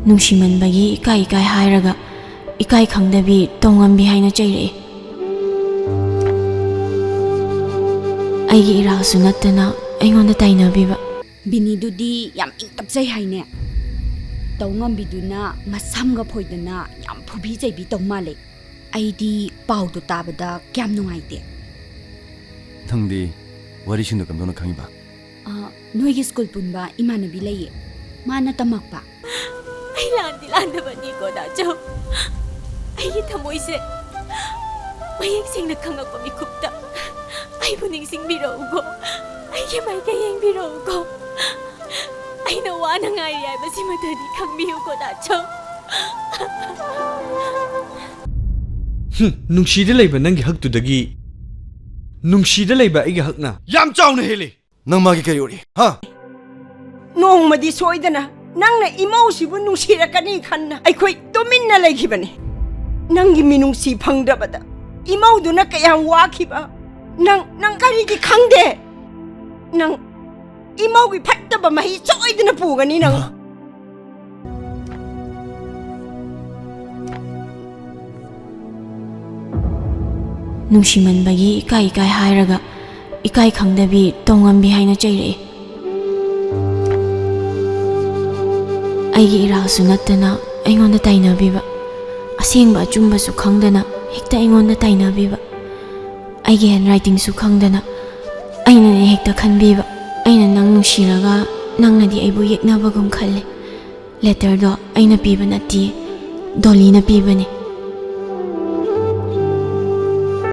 Nungshimanbagi ikai hairaga ikai khangdabi Ngangbi haina chairei aigi irasu nattana aingonda tainabiba Binidudi yam ingtapjai haine Ngangbi duna masamga phoidana yam phubi jaibi tawmale aidi paudu tabada kyam nungaite Thangdi warishindu kamdona khangiba Noigi school punba imanabi laye mana tamakpa ai landabani ko da jo ai thamoise mayek singna khangakpa mikupta ai buning sing biro ugo ai ke mai ke yeng biro ugo ai na wana ngai ai basi madani khangbi ugo da jo Nungsida leiba nangi haktudagi Nungsida leiba igi hakna yam chawna heli nang magi kari ori ha Nongmadi soidana nangna imausibu nungsirakani khanna aikhoi tominna leghibani nangi minungsi phangdabada imauduna kayam wakhiba nang karigi khangde nang imaugi phattaba mahi soidana pugani nang Nungshimanbagi ikai hairaga ikai khangdabi Ngangbi haina chairei aigi irasu nattana aingonda tainabiba asengba achumbasu khangdana hekta aingonda tainabiba aigi handwriting su khangdana aina ne hekta khanbiba aina nang nungsiraga nangnadi aibu yeknabagum khalle letter do aina piba natti dolly na pibane